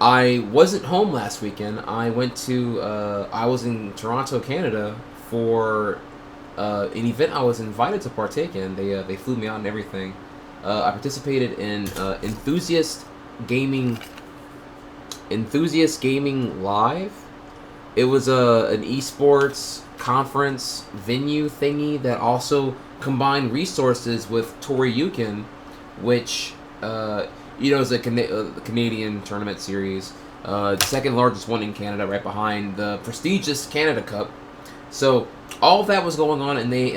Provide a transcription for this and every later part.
I wasn't home last weekend. I went to I was in Toronto, Canada for an event I was invited to partake in. They flew me out and everything. I participated in gaming Enthusiast Gaming Live. It was an esports conference venue thingy that also combined resources with Toryuken, which is a Canadian tournament series, the second largest one in Canada, right behind the prestigious Canada Cup. So all of that was going on, and they,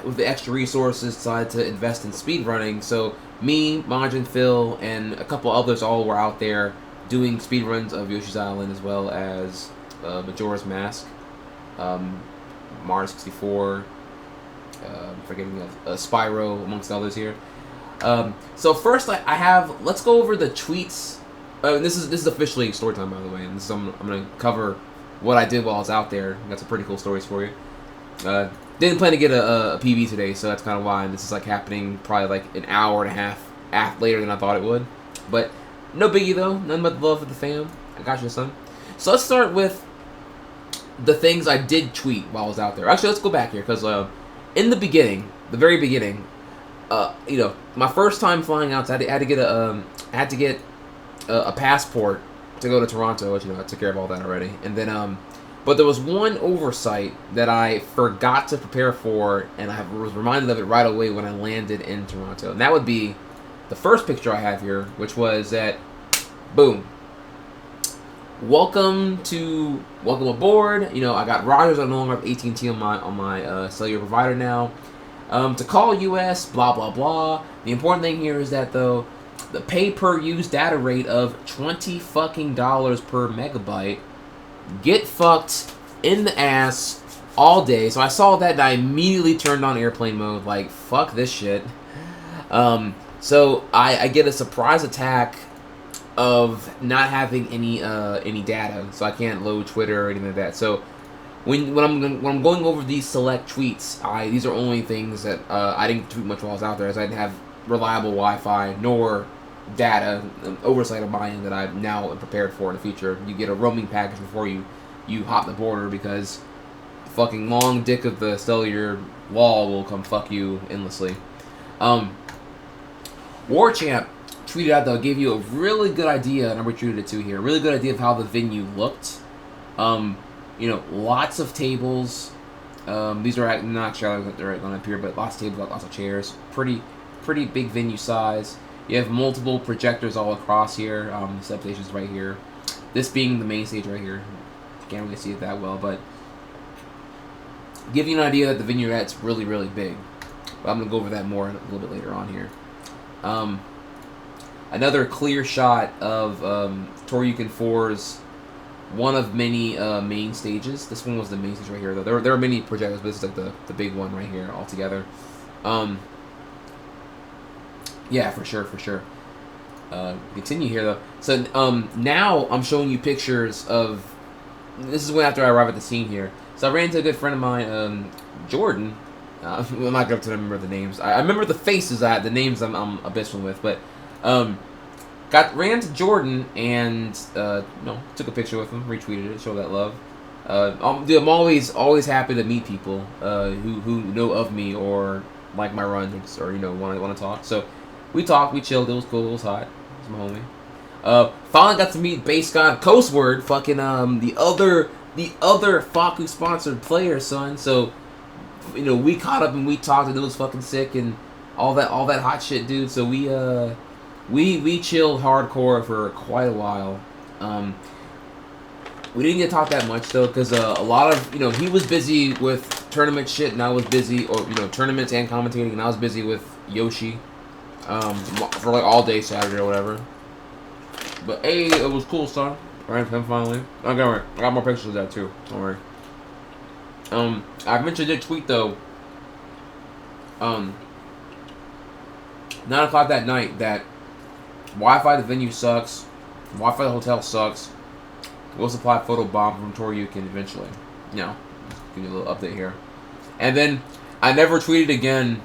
with the extra resources, decided to invest in speedrunning. So me, Majin Phil, and a couple others all were out there doing speedruns of Yoshi's Island, as well as Majora's Mask, Mario 64, forgetting Spyro, amongst others here. So first, I have. Let's go over the tweets. This is officially story time, by the way, and this is, I'm gonna cover what I did while I was out there. I got some pretty cool stories for you. Didn't plan to get a PB today, so that's kind of why this is like happening probably like an hour and a half later than I thought it would. But no biggie though. Nothing but the love for the fam. I got you, son. So let's start with the things I did tweet while I was out there. Actually, let's go back here because in the beginning, the very beginning, my first time flying out, so I had to get a passport to go to Toronto, which I took care of all that already. And then but there was one oversight that I forgot to prepare for, and I was reminded of it right away when I landed in Toronto. And that would be the first picture I have here, which was that, boom, welcome aboard. I got Rogers. I no longer have AT&T on my cellular provider now. To call US, blah blah blah. The important thing here is that though, the pay per use data rate of $20 fucking per megabyte, get fucked in the ass all day. So I saw that and I immediately turned on airplane mode. Like, fuck this shit. So I get a surprise attack of not having any data, so I can't load Twitter or anything like that. So when I'm going over these select tweets, these are only things that I didn't tweet much while I was out there, as I didn't have reliable Wi-Fi nor data, oversight on my end that I'm now prepared for in the future. You get a roaming package before you hop the border, because the fucking long dick of the cellular wall will come fuck you endlessly. Warchamp tweeted out, though, gave you a really good idea, and I retweeted it too here, a really good idea of how the venue looked. Lots of tables. These are not sure they're going to appear, but lots of tables, lots of chairs. Pretty big venue size. You have multiple projectors all across here. The substation's right here. This being the main stage right here. Can't really see it that well, but give you an idea that the vignette's really, really big. But I'm going to go over that more a little bit later on here. Another clear shot of Toryuken 4's one of many main stages. This one was the main stage right here, though. There are many projectors, but this is like the big one right here altogether. Yeah, for sure. Continue here, though. So now I'm showing you pictures of... This is when after I arrive at the scene here. So I ran into a good friend of mine, Jordan. I'm not going to remember the names. I remember the faces. The names I'm abysmal with, but ran into Jordan and took a picture with him, retweeted it, show that love. I'm always happy to meet people who know of me or like my runs or want to talk. So we talked, we chilled. It was cool. It was hot. It was my homie. Finally got to meet Base God Coastward, fucking the other Faku sponsored player, son. So we caught up and we talked, and it was fucking sick and all that hot shit, dude. So we chilled hardcore for quite a while. We didn't get to talk that much though, because a lot of he was busy with tournament shit, and I was busy, or tournaments and commentating, and I was busy with Yoshi for like all day Saturday or whatever. But hey, it was cool, son. Alright, finally. I got more pictures of that too. Don't worry. I mentioned did tweet though. 9 o'clock that night that Wi-Fi at the venue sucks. Wi-Fi at the hotel sucks. We'll supply photo bomb from Toryuken eventually. Give you a little update here. And then I never tweeted again.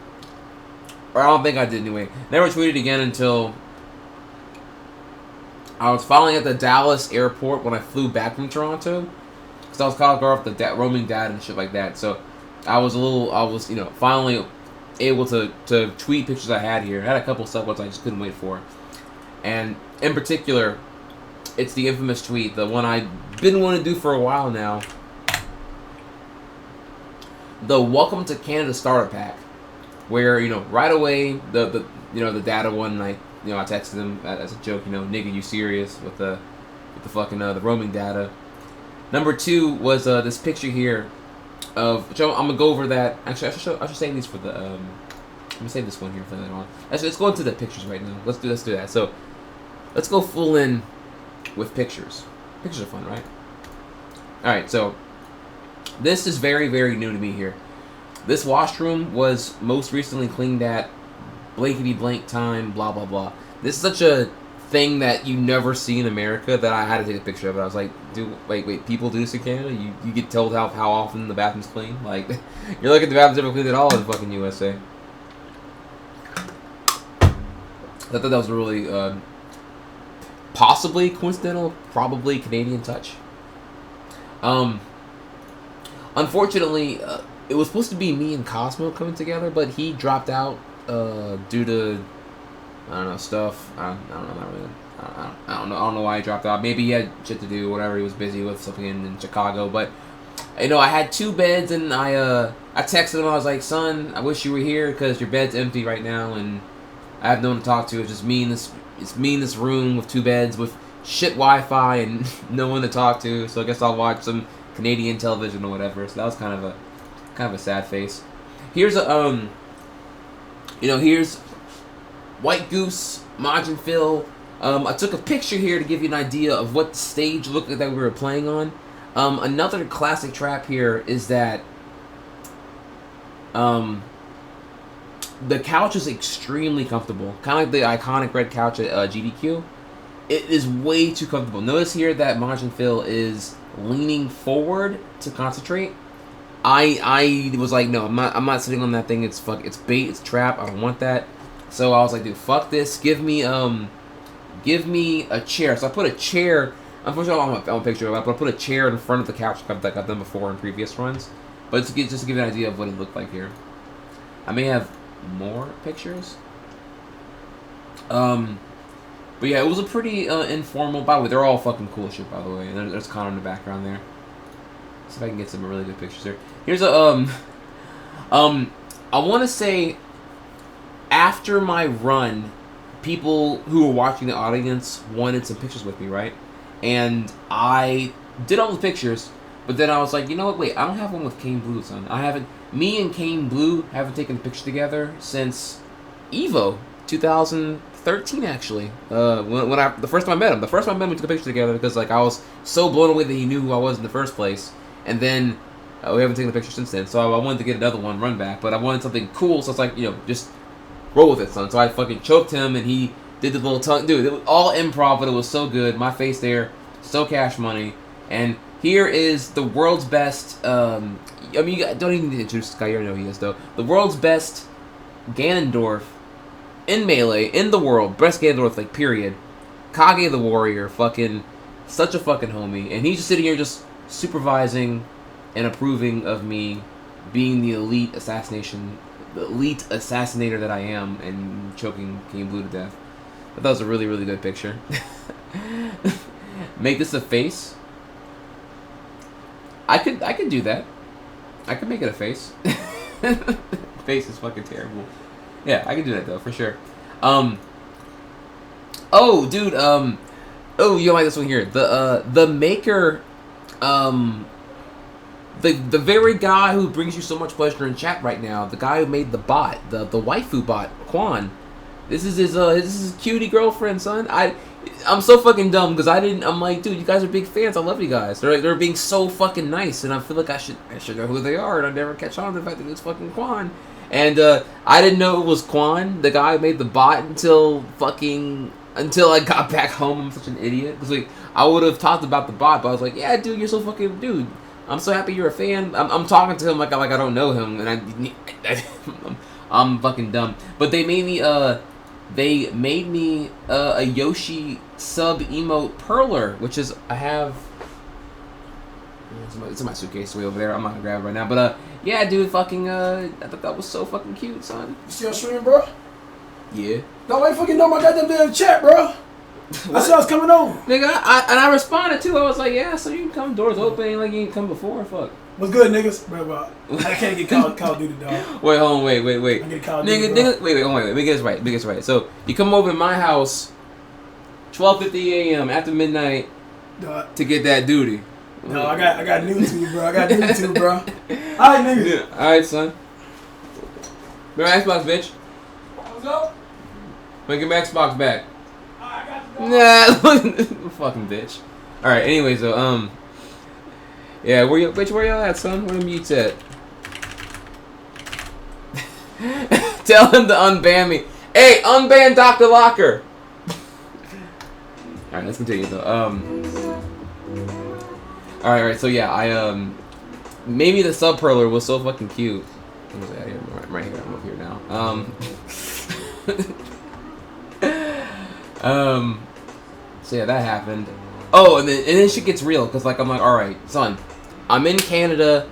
Or I don't think I did anyway. Never tweeted again until I was finally at the Dallas airport when I flew back from Toronto, because I was caught off the roaming data and shit like that. So I was finally able to tweet pictures I had here. I had a couple sub ones I just couldn't wait for, and in particular, it's the infamous tweet, the one I've been wanting to do for a while now. The Welcome to Canada starter pack, where right away the data one, I texted him as a joke, nigga, you serious with the fucking the roaming data. Number 2 was this picture here of, which I'm gonna go over that. Actually, I should save these for the I'm gonna save this one here for later on. Actually, let's go into the pictures right now. Let's do that. So let's go full in with pictures. Pictures are fun, right? All right, so this is very, very new to me here. This washroom was most recently cleaned at blankety blank time, blah, blah, blah. This is such a thing that you never see in America that I had to take a picture of it. I was like, dude, wait, people do this in Canada? You get told how often the bathroom's clean? Like, you're looking at the bathroom's never cleaned at all in fucking USA. I thought that was a really, possibly coincidental, probably Canadian touch. Unfortunately, it was supposed to be me and Cosmo coming together, but he dropped out due to, I don't know, stuff. I don't know why he dropped out. Maybe he had shit to do, whatever. He was busy with something in Chicago. But I had 2 beds, and I texted him. I was like, son, I wish you were here because your bed's empty right now, and I have no one to talk to. It's just me in this room with 2 beds with shit Wi-Fi and no one to talk to. So I guess I'll watch some Canadian television or whatever. So that was kind of a sad face. Here's here's White Goose, Majin Phil. I took a picture here to give you an idea of what the stage looked like that we were playing on. Another classic trap here is that the couch is extremely comfortable. Kind of like the iconic red couch at GDQ. It is way too comfortable. Notice here that Majin Phil is leaning forward to concentrate. I was like, no, I'm not sitting on that thing. It's bait, it's trap. I don't want that. So I was like, dude, fuck this. Give me a chair. So I put a chair. Unfortunately, I don't have a picture of it, but I put a chair in front of the couch like I've done before in previous runs. But just to give you an idea of what it looked like here. I may have more pictures. But yeah, it was a pretty informal. By the way, they're all fucking cool shit. By the way, and there's Connor in the background there. See if I can get some really good pictures here. Here's a I want to say after my run, people who were watching the audience wanted some pictures with me, right? And I did all the pictures, but then I was like, you know what? Wait, I don't have one with Kane Blue, son. Me and Kane Blue haven't taken a picture together since Evo 2013, actually. When the first time I met him. The first time I met him, we took a picture together because I was so blown away that he knew who I was in the first place. And then we haven't taken a picture since then. So I wanted to get another one run back, but I wanted something cool. So it's like, just roll with it, son. So I fucking choked him, and he did the little tongue. Dude, it was all improv, but it was so good. My face there, so Cash Money. And here is the world's best. I mean, you don't even need to introduce this guy. You already know who he is, though. The world's best Ganondorf in Melee in the world. Best Ganondorf, period. Kage the Warrior, fucking such a fucking homie, and he's just sitting here just supervising and approving of me being the elite assassinator that I am, and choking King Blue to death. I thought that was a really, really good picture. Make this a face. I could do that. I could make it a face. Face is fucking terrible. Yeah, I can do that though, for sure. Oh, dude. Oh, you like this one here. The maker. The very guy who brings you so much pleasure in chat right now, the guy who made the bot, the waifu bot, Quan. This is his cutie girlfriend, son. I'm so fucking dumb because I'm like, dude, you guys are big fans. I love you guys. They're being so fucking nice, and I feel like I should know who they are, and I never catch on to the fact that it's fucking Quan. And I didn't know it was Quan, the guy who made the bot, until I got back home. I'm such an idiot because I would have talked about the bot, but I was like, yeah, dude, you're so fucking dude. I'm so happy you're a fan. I'm talking to him like I don't know him, and I'm fucking dumb. But they made me a Yoshi sub emote Perler, which is I have. It's in my suitcase way over there. I'm not gonna grab it right now, but yeah, dude, fucking I thought that was so fucking cute, son. You still streaming, bro? Yeah. Nobody fucking know my goddamn damn chat, bro. I said I was coming over. Nigga, I responded too. I was like, yeah, so you can come, doors open, ain't like you ain't come before. Fuck. What's good, niggas? Bro, I can't get Call of Duty, dog. Wait, hold on, wait. I get Call of Duty, Nigga, wait, hold on, wait. Let me get this right. So you come over to my house, 12:50 a.m. after midnight, to get that duty. No, I got news to you, bro. Alright, niggas. Yeah. Alright, son. Remember Xbox, bitch. What's up? Bring your Xbox back. I got you. Nah, fucking bitch. Alright, anyway, so, yeah, where y'all at, son? Where the mutes at? Tell him to unban me. Hey, unban Dr. Locker! Alright, let's continue, though. Alright, so yeah, maybe the sub perler was so fucking cute. I'm right here, I'm up here now. So yeah, that happened. Oh, and then shit gets real, cause like I'm like, alright, son, I'm in Canada,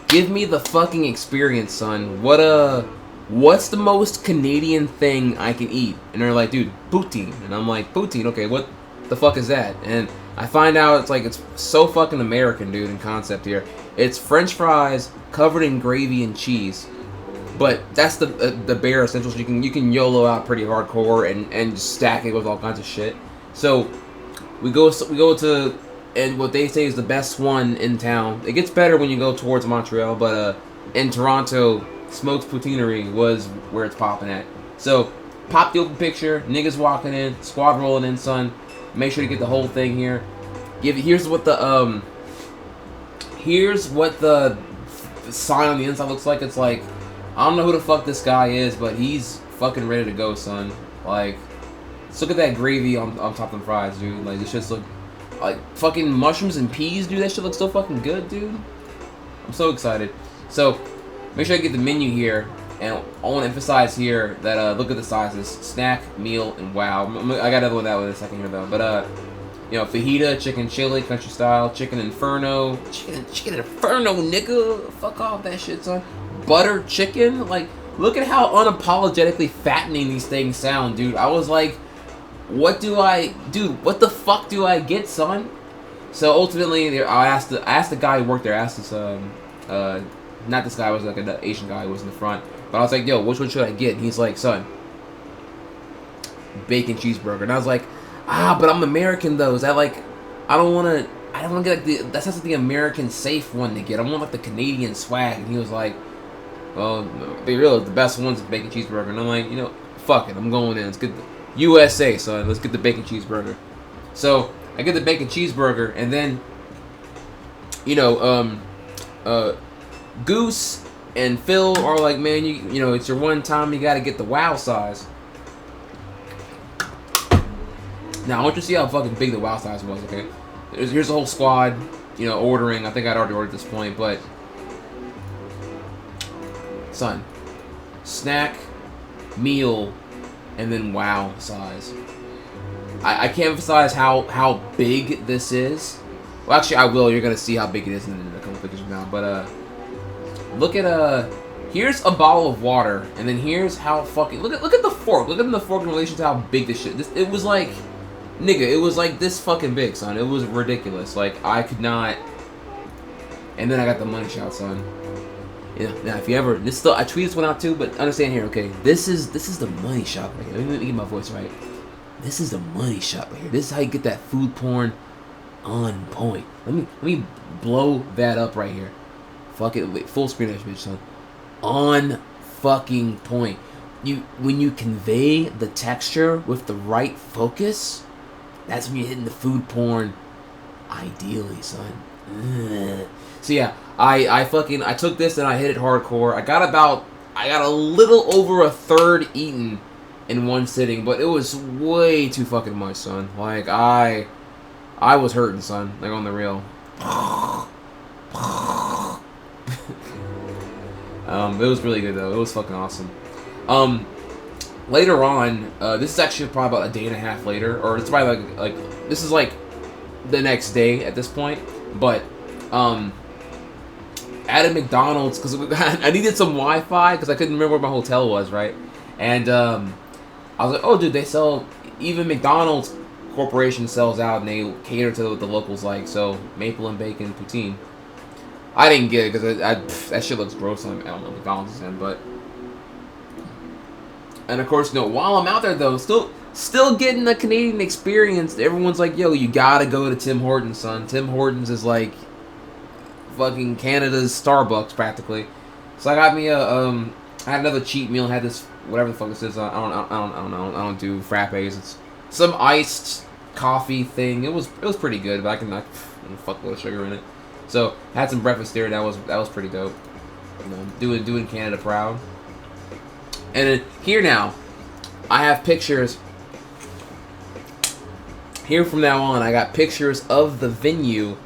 give me the fucking experience, son. What's the most Canadian thing I can eat? And they're like, dude, poutine. And I'm like, poutine, okay, what the fuck is that? And I find out it's so fucking American, dude, in concept here. It's French fries covered in gravy and cheese. But that's the bare essentials. You can YOLO out pretty hardcore and just stack it with all kinds of shit. So we go to and what they say is the best one in town. It gets better when you go towards Montreal, but in Toronto, Smoke's Poutineery was where it's popping at. So pop the open picture, niggas walking in, squad rolling in, son. Make sure to get the whole thing here. Here's what the sign on the inside looks like. It's like, I don't know who the fuck this guy is, but he's fucking ready to go, son. Like, let's look at that gravy on top of the fries, dude. Like, this shit's look like fucking mushrooms and peas, dude. That shit looks so fucking good, dude. I'm so excited. So, make sure I get the menu here. And I want to emphasize here that, look at the sizes. Snack, meal, and wow. I got another one that one in a second here, though. But, you know, fajita, chicken chili, country style, chicken inferno. Chicken inferno, nigga. Fuck off that shit, son. Butter chicken. Like, look at how unapologetically fattening these things sound, dude. I was like, what the fuck do I get, son? So, ultimately, I asked the guy who worked there, I asked this, not this guy, it was like an Asian guy who was in the front. But I was like, yo, which one should I get? And he's like, son, bacon cheeseburger. And I was like, but I'm American though. Is that like, I don't want to get like that's not like the American safe one to get. I want like the Canadian swag. And he was like, well, be real, the best one's the bacon cheeseburger. And I'm like, you know, fuck it, I'm going in. Let's get the USA, son. Let's get the bacon cheeseburger. So I get the bacon cheeseburger, and then, you know, Goose and Phil are like, man, you know, it's your one time, you gotta get the wow size. Now, I want you to see how fucking big the wow size was, okay? Here's the whole squad, you know, ordering. I think I'd already ordered at this point, but... son. Snack, meal, and then wow size. I can't emphasize how big this is. Well, actually, I will. You're gonna see how big it is in a couple pictures from now, but, look at here's a bottle of water, and then here's how fucking look at the fork. Look at the fork in relation to how big this shit. It was like, nigga, it was like this fucking big, son. It was ridiculous. Like, I could not. And then I got the money shot, son. Yeah. Now, if you ever I tweeted this one out too, but understand here, okay? This is the money shot right here. Let me get my voice right. This is the money shot right here. This is how you get that food porn on point. Let me blow that up right here. Fuck it, wait, full screen that bitch, son. On fucking point. When you convey the texture with the right focus, that's when you're hitting the food porn ideally, son. Ugh. So yeah, I took this and I hit it hardcore. I got a little over a third eaten in one sitting, but it was way too fucking much, son. Like, I was hurting, son. Like, on the real. It was really good though. It was fucking awesome. later on, this is actually probably about a day and a half later, or it's probably like this is like the next day at this point. But at a McDonald's, because I needed some Wi-Fi because I couldn't remember where my hotel was, right? And I was like, oh, dude, they sell, even McDonald's Corporation sells out, and they cater to what the locals like. So maple and bacon poutine. I didn't get it because that shit looks gross on, I don't know, McDonald's in, but. And of course, while I'm out there though, still getting the Canadian experience. Everyone's like, yo, you gotta go to Tim Hortons, son. Tim Hortons is like fucking Canada's Starbucks practically. So I got me I had another cheat meal. Had this whatever the fuck this is. I don't know. I don't do frappes. It's some iced coffee thing. It was pretty good, but I can fuck a little sugar in it. So had some breakfast there. That was pretty dope. Doing Canada proud. And then here now, I have pictures. Here from now on, I got pictures of the venue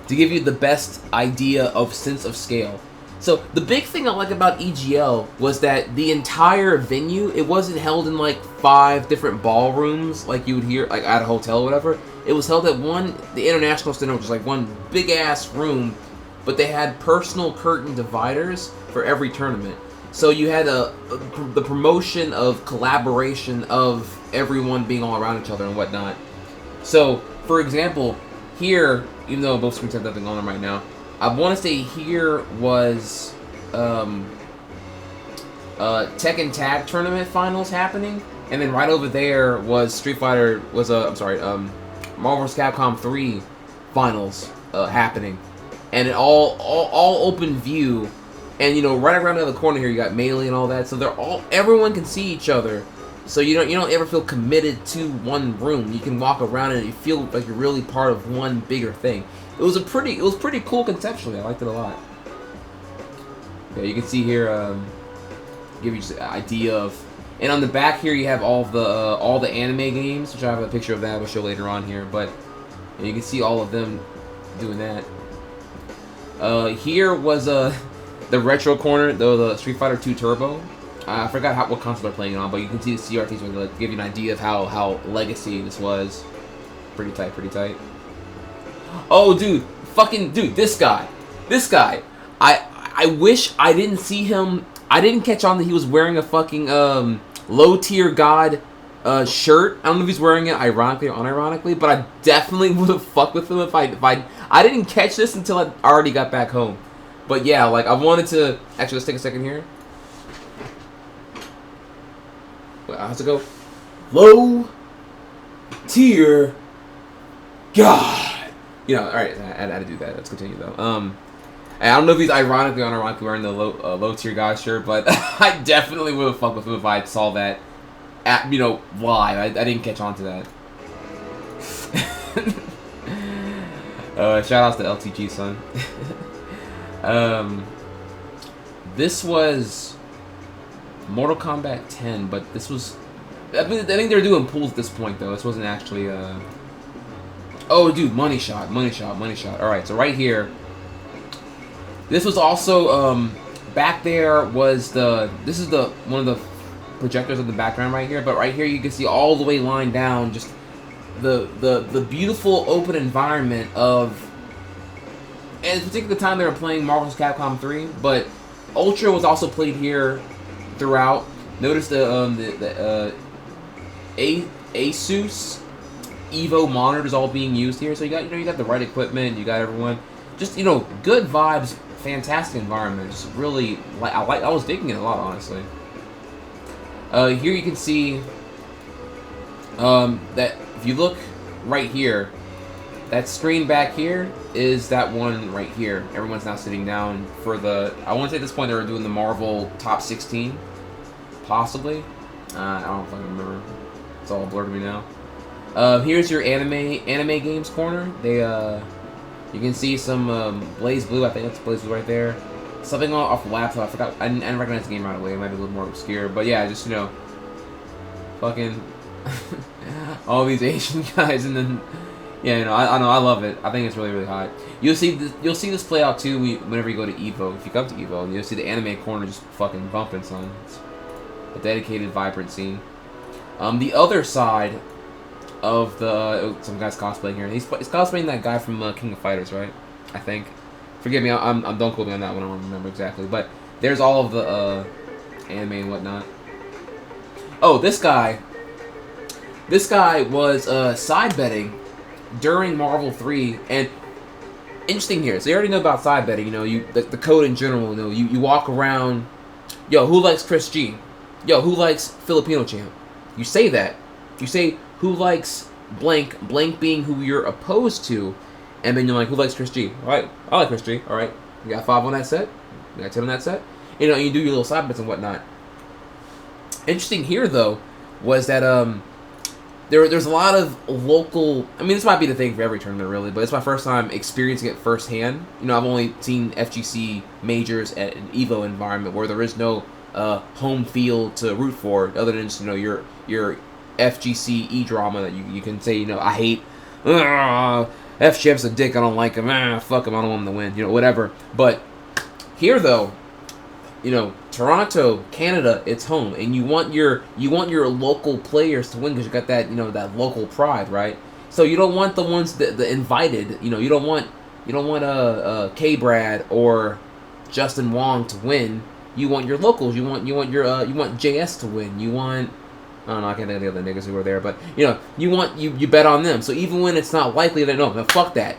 to give you the best idea of sense of scale. So the big thing I like about EGL was that the entire venue, it wasn't held in like 5 different ballrooms like you would hear like at a hotel or whatever. It was held at the International Center, which was like one big ass room, but they had personal curtain dividers for every tournament. So you had the promotion of collaboration of everyone being all around each other and whatnot. So, for example, here, even though both screens have nothing on them right now, I want to say here was Tekken Tag Tournament Finals happening, and then right over there was Marvel vs. Capcom 3 Finals happening, and it all open view. And right around the other corner here, you got Melee and all that. So everyone can see each other. So you don't ever feel committed to one room. You can walk around and you feel like you're really part of one bigger thing. It was pretty cool conceptually. I liked it a lot. Yeah, you can see here, give you just an idea of. And on the back here, you have all the anime games, which I have a picture of that I'll show later on here. But you can see all of them doing that. Here was the retro corner, the Street Fighter 2 Turbo. I forgot what console they're playing it on, but you can see the CRTs when they give you an idea of how legacy this was. Pretty tight. Oh, dude, this guy. I wish I didn't see him. I didn't catch on that he was wearing a fucking low tier god shirt. I don't know if he's wearing it ironically or unironically, but I definitely would have fucked with him if I didn't catch this until I already got back home. But yeah, like I wanted to actually, let's take a second here. How's it go? Low tier god. All right, I had to do that. Let's continue though. I don't know if he's ironically or unironically wearing the low tier god shirt, but I definitely would have fucked with him if I saw that at live. I didn't catch on to that. Shout outs to LTG, son. This was Mortal Kombat 10, but this was. I think they were doing pools at this point though. This wasn't actually. Oh, dude, money shot. All right, so right here. This was also back there was this is one of the projectors in the background right here, but right here you can see all the way lined down just the beautiful open environment of. And it's particularly the time they were playing Marvel vs. Capcom 3, but Ultra was also played here throughout. Notice the Asus Evo monitors all being used here, so you got the right equipment, you got everyone. Just good vibes, fantastic environment. Just really I was digging it a lot, honestly. Here you can see that if you look right here, that screen back here is that one right here. Everyone's now sitting down for I want to say at this point they were doing the Marvel Top 16, possibly. I don't know if I can remember. It's all blurred to me now. Here's your anime games corner. You can see some Blaze Blue. I think that's Blaze Blue right there. Something off the laptop. I forgot. I didn't recognize the game right away. It might be a little more obscure, but yeah, just fucking all these Asian guys, and then. Yeah, I know, I love it. I think it's really, really hot. You'll see this play out too whenever you go to Evo. If you come to Evo, and you'll see the anime corner just fucking bumping, son. a dedicated, vibrant scene. The other side of the some guy's cosplaying here. He's cosplaying that guy from King of Fighters, right? I think. Forgive me, I'm don't quote me on that one. I don't remember exactly, but there's all of the anime and whatnot. Oh, this guy. This guy was side betting during Marvel 3, and interesting here. So you already know about side betting. You know, the code in general. You know, you walk around. Yo, who likes Chris G? Yo, who likes Filipino champ? You say that. You say who likes blank, blank being who you're opposed to, and then you're like, who likes Chris G? All right, I like Chris G. All right, you got 5 on that set. You got 10 on that set. You know, you do your little side bets and whatnot. Interesting here though was that there's a lot of local. I mean, this might be the thing for every tournament really, but it's my first time experiencing it firsthand. You know, I've only seen FGC majors at an Evo environment where there is no home field to root for, other than just, you know, your FGC E-drama that you can say, you know, I hate, F-Champ's a dick, I don't like him, fuck him, I don't want him to win, you know, whatever. But here though, you know, Toronto, Canada, it's home, and you want your local players to win because you got that, you know, that local pride, right? So you don't want the ones the invited, you know, you don't want K Brad or Justin Wong to win. You want your locals. You want JS to win. You want, I don't know, I can't think of the other niggas who were there, but you know, you bet on them. So even when it's not likely that no, fuck that,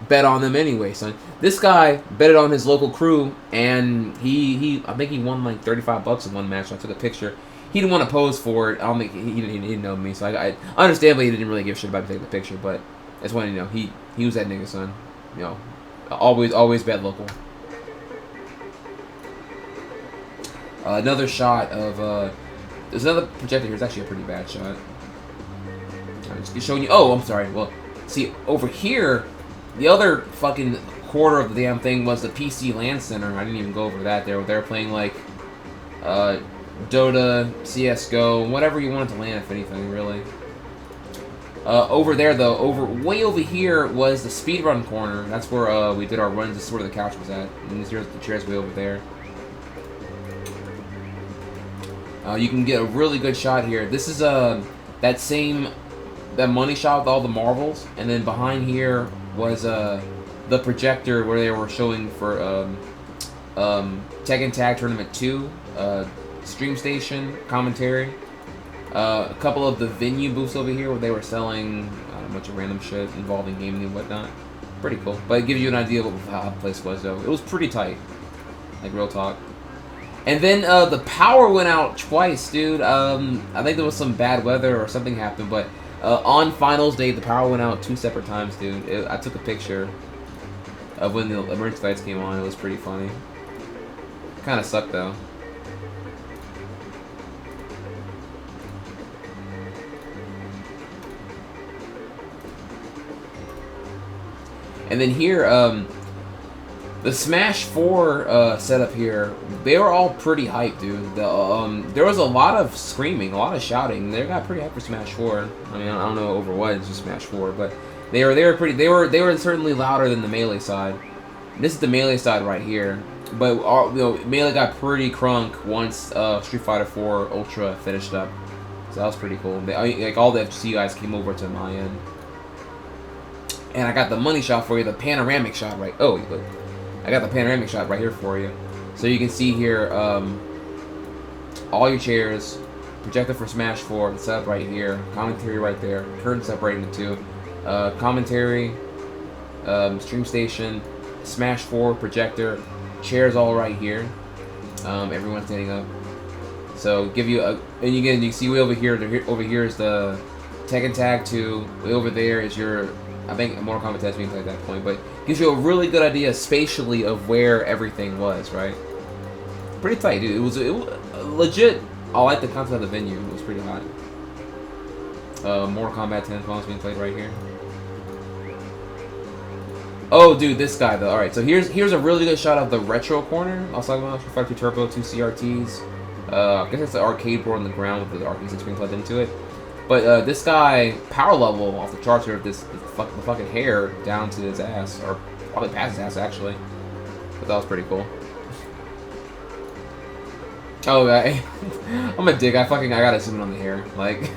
bet on them anyway, son. This guy betted on his local crew, and he I think he won like $35 in one match. I took a picture. He didn't want to pose for it. I don't think he didn't know me, so I understandably he didn't really give a shit about me taking the picture. But I just wanted to know he was that nigga, son. You know, always bet local. Another shot of there's another projector here. It's actually a pretty bad shot. I'm just showing you. Oh, I'm sorry. Well, see over here, the other fucking quarter of the damn thing was the PC LAN center. I didn't even go over that. They're playing like Dota, CS:GO, whatever you wanted to LAN, if anything, really. Over there though, way over here was the speedrun corner. That's where we did our runs. This is where the couch was at, and here's the chairs way over there. You can get a really good shot here. This is that money shot with all the marbles, and then behind here was the projector where they were showing for Tekken Tag Tournament 2, stream station commentary. A couple of the venue booths over here where they were selling a bunch of random shit involving gaming and whatnot. Pretty cool, but it gives you an idea of how the place was though. It was pretty tight, like real talk. And then the power went out twice, dude. I think there was some bad weather or something happened, but on finals day, the power went out 2 separate times, dude. I took a picture of when the emergency lights came on. It was pretty funny. Kind of sucked, though. And then here, the Smash 4 setup here, they were all pretty hyped, dude. There was a lot of screaming, a lot of shouting. They got pretty hyped for Smash 4. I mean, I don't know over what, it's just Smash 4, but they were certainly louder than the Melee side. This is the Melee side right here, but you know, Melee got pretty crunk once Street Fighter 4 Ultra finished up, so that was pretty cool. Like all the FGC guys came over to my end, and I got the money shot for you, the panoramic shot, right? Oh, look. I got the panoramic shot right here for you. So you can see here all your chairs, projector for Smash 4, the setup right here, commentary right there, curtain separating the two, commentary, stream station, Smash 4, projector, chairs all right here, everyone's standing up. So give you a, and again, you see way over here is the Tekken Tag 2, way over there is your, I think Mortal Kombat 10 is being played at that point, but gives you a really good idea spatially of where everything was, right? Pretty tight, dude. It was legit. I like the concept of the venue. It was pretty hot. Mortal Kombat 10 is being played right here. Oh, dude, this guy though. All right, so here's a really good shot of the retro corner. I was talking about Street Fighter 2 Turbo, 2 CRTs. I guess it's the arcade board on the ground with the arcade screen plugged into it. But this guy, power level off the charts here, the fucking hair down to his ass, or probably past his ass actually. But that was pretty cool. Oh, I'm a dick. I gotta zoom in on the hair. Like,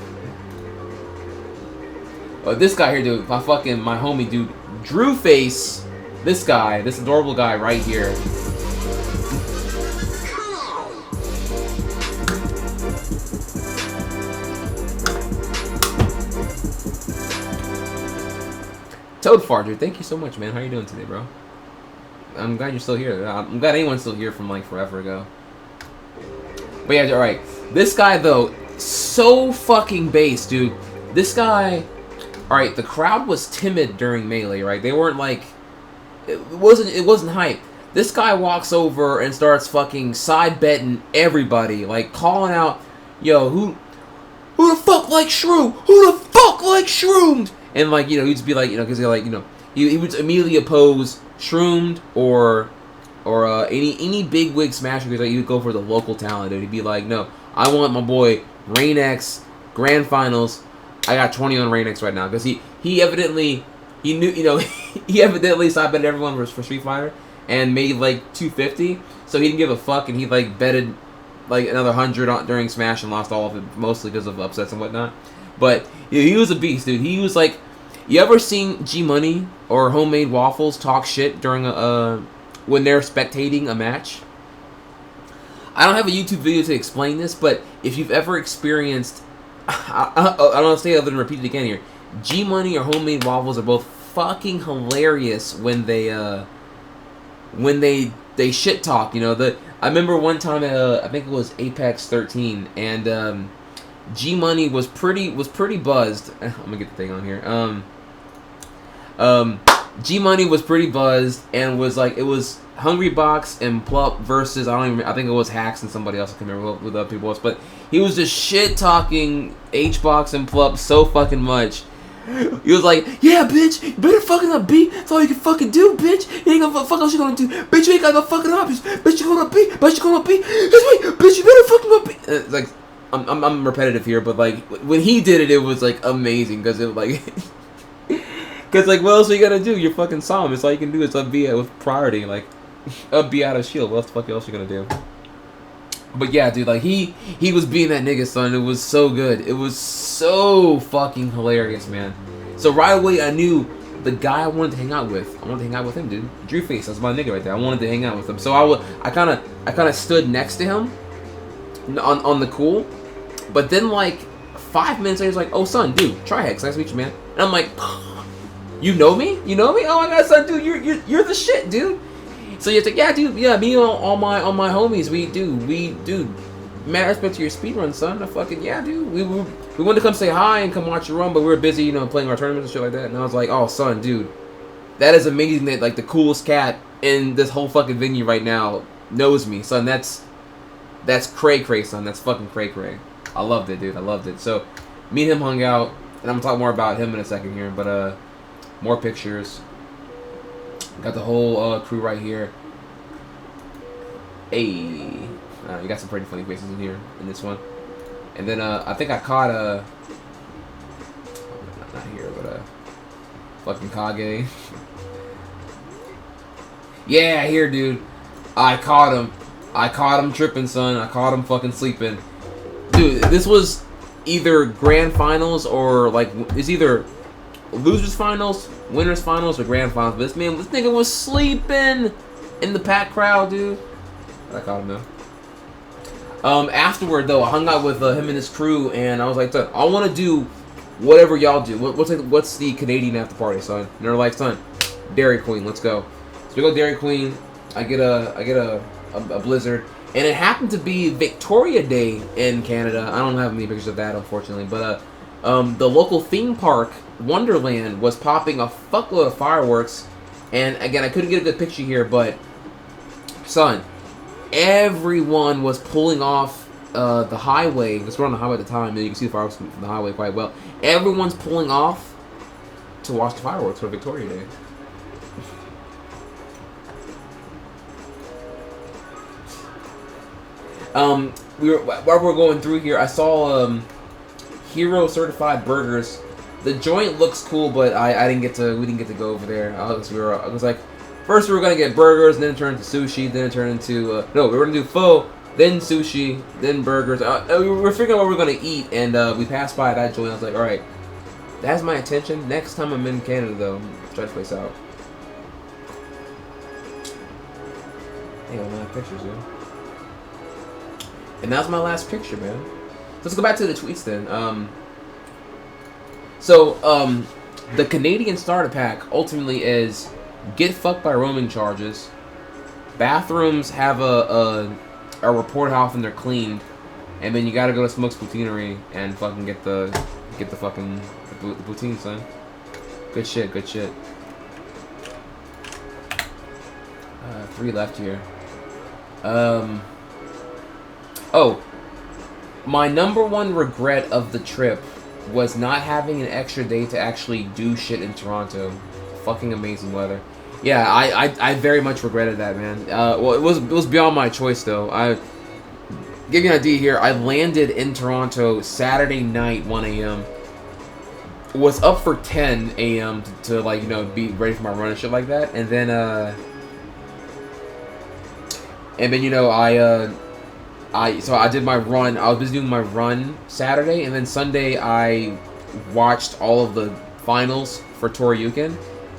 oh, this guy here, dude. My homie, dude. Drew Face. This guy, this adorable guy right here. Toad Farger, thank you so much, man. How you doing today, bro? I'm glad you're still here. I'm glad anyone's still here from like forever ago. But yeah, alright. This guy though, so fucking base, dude. This guy, alright, the crowd was timid during Melee, right? They weren't like, it wasn't hype. This guy walks over and starts fucking side betting everybody, like calling out, yo, who the fuck like Shroom? Who the fuck like Shroomed? And like, you know, he'd just be like, you know, because he like, you know, he would immediately oppose Shroomed or any big wig smasher, because like, he would go for the local talent, and he'd be like, no, I want my boy Rain X Grand Finals. I got 20 on Rain X right now, because he evidently knew, you know, he evidently side betted everyone for Street Fighter and made like 250, so he didn't give a fuck, and he like betted like another 100 during Smash and lost all of it, mostly because of upsets and whatnot. But he was a beast, dude. He was like, you ever seen G Money or Homemade Waffles talk shit during when they're spectating a match? I don't have a YouTube video to explain this, but if you've ever experienced, I don't say other than repeat it again here. G Money or Homemade Waffles are both fucking hilarious when they shit talk. You know, I remember one time I think it was Apex 13, and G Money was pretty buzzed. I'm gonna get the thing on here. G Money was pretty buzzed and was like, it was Hungry Box and Plup versus I think it was Hacks and somebody else. I can't remember who the other people was, but he was just shit talking H Box and Plup so fucking much. He was like, yeah, bitch, you better fucking up B. That's all you can fucking do, bitch. You ain't gonna fuck else you gonna do. Bitch, you ain't got no fucking options. Bitch, you gonna B. Bitch, you gonna B. That's right. Bitch, you better fucking up B. Like, I'm repetitive here, but like when he did it, it was like amazing, because it was like, because like, what else are you gonna do? You're fucking saw him. It's all you can do is up B with priority, like up B out of shield. What the fuck else you gonna do? But yeah, dude, like he was being that nigga, son. It was so good. It was so fucking hilarious, man. So right away, I knew the guy I wanted to hang out with. I wanted to hang out with him, dude. Drew Face, that's my nigga right there. I wanted to hang out with him. So I kind of stood next to him on the cool. But then like 5 minutes later, he's like, "Oh, son, dude, try Hex. Nice to meet you, man." And I'm like, "You know me? You know me? Oh my god, son, dude, you're the shit, dude." So you're like, "Yeah, dude, yeah, me and all my homies, we do. Mad respect to your speedrun, son. I fucking, yeah, dude. We wanted to come say hi and come watch you run, but we were busy, you know, playing our tournaments and shit like that." And I was like, "Oh, son, dude, that is amazing that like the coolest cat in this whole fucking venue right now knows me, son. That's cray, son. That's fucking cray. I loved it, dude. I loved it." So me and him hung out, and I'm gonna talk more about him in a second here, but more pictures. Got the whole crew right here. Hey, you got some pretty funny faces in here in this one. And then I think I caught not here, but fucking Kage. Yeah, here, dude. I caught him tripping, son. I caught him fucking sleeping. Dude, this was either grand finals or like, it's either losers finals, winners finals, or grand finals. But this nigga was sleeping in the packed crowd, dude. I caught him though. Afterward though, I hung out with him and his crew, and I was like, "I want to do whatever y'all do. What's the Canadian after party, son?" And they're like, "Son, Dairy Queen, let's go." So we go Dairy Queen. I get a blizzard, and it happened to be Victoria Day in Canada. I don't have any pictures of that, unfortunately, but the local theme park, Wonderland, was popping a fuckload of fireworks, and again, I couldn't get a good picture here, but son, everyone was pulling off the highway, because we're on the highway at the time, and you can see the fireworks from the highway quite well. Everyone's pulling off to watch the fireworks for Victoria Day. While we're going through here, I saw Hero Certified Burgers. The joint looks cool, but we didn't get to go over there. I was like, first we were gonna get burgers, and then it turned into sushi, then it turned into we were gonna do pho, then sushi, then burgers. We were figuring out what we were gonna eat, and we passed by that joint. I was like, all right, that's my intention. Next time I'm in Canada, though, try this place out. Hey, all my pictures, dude. And that's my last picture, man. So let's go back to the tweets then. The Canadian starter pack ultimately is get fucked by roaming charges. Bathrooms have a report how often they're cleaned, and then you gotta go to Smoke's Poutineery and fucking get the fucking the poutine, son. Good shit, good shit. 3 left here. Oh, my number one regret of the trip was not having an extra day to actually do shit in Toronto. Fucking amazing weather. Yeah, I very much regretted that, man. Well, it was beyond my choice though. I give you an idea here. I landed in Toronto Saturday night, 1 a.m. Was up for 10 a.m. to like, you know, be ready for my run and shit like that, and then you know, so I did my run. I was busy doing my run Saturday, and then Sunday I watched all of the finals for Toryuken,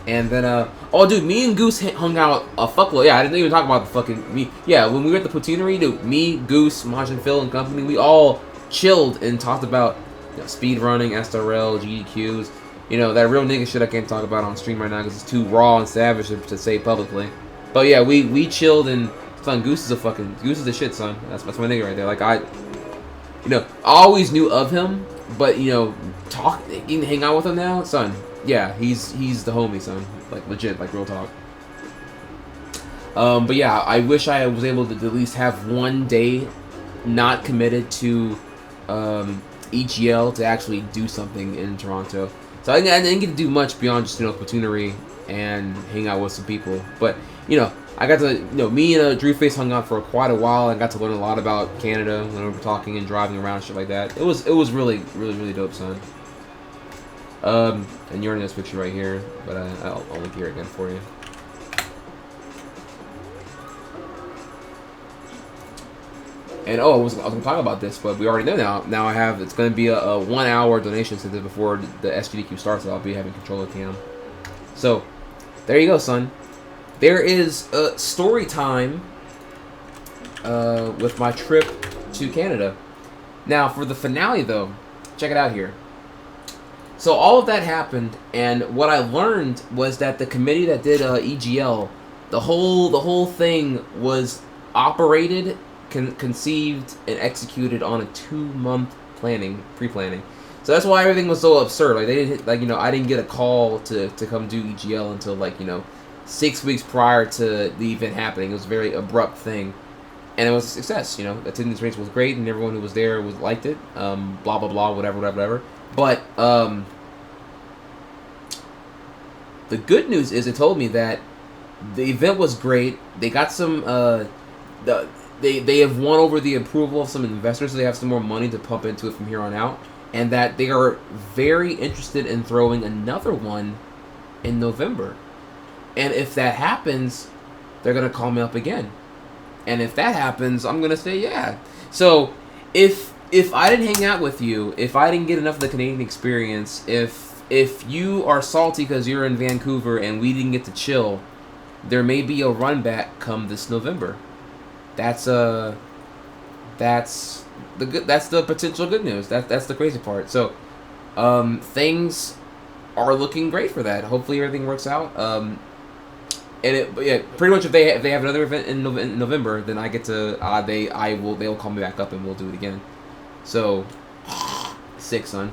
and then oh dude, me and Goose hung out a fuckload. Yeah, I didn't even talk about the fucking me. Yeah, when we were at the Poutineery, dude, me, Goose, Maj and Phil and company, we all chilled and talked about, you know, speed running, SRL, GDQs. You know, that real nigga shit I can't talk about on stream right now because it's too raw and savage to say publicly. But yeah, we chilled and. Son, Goose is the shit, son. That's my nigga right there. Like, I always knew of him, but, you know, getting to hang out with him now, son, yeah, he's the homie, son. Like, legit, like, real talk. But yeah, I wish I was able to at least have one day not committed to, EGL to actually do something in Toronto. So I didn't get to do much beyond just, you know, Poutineery and hang out with some people. But, you know, I got to, you know, me and Drew Face hung out for quite a while and got to learn a lot about Canada when we were talking and driving around and shit like that. It was really dope, son. And you're in this picture right here, but I'll link here again for you. And oh, I was gonna talk about this, but we already know now. Now it's gonna be a 1 hour donation since before the SGDQ starts. So I'll be having controller cam. So there you go, son. There is a story time with my trip to Canada. Now, for the finale, though, check it out here. So all of that happened, and what I learned was that the committee that did EGL, the whole thing was operated, conceived, and executed on a 2-month pre-planning. So that's why everything was so absurd. Like they didn't, like, you know, I didn't get a call to come do EGL until, like, you know, 6 weeks prior to the event happening. It was a very abrupt thing, and it was a success. You know, attendance rates was great, and everyone who was there liked it. Blah blah blah, whatever. But the good news is, it told me that the event was great. They got some. They have won over the approval of some investors, so they have some more money to pump into it from here on out, and that they are very interested in throwing another one in November. And if that happens, they're going to call me up again. And if that happens, I'm going to say yeah. So if I didn't hang out with you, if I didn't get enough of the Canadian experience, if you are salty because you're in Vancouver and we didn't get to chill, there may be a run back come this November. That's the potential good news. That's the crazy part. So things are looking great for that. Hopefully everything works out. Pretty much if they have another event in November, then I get to they'll call me back up and we'll do it again. So sick, son.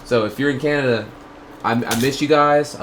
So if you're in Canada, I miss you guys.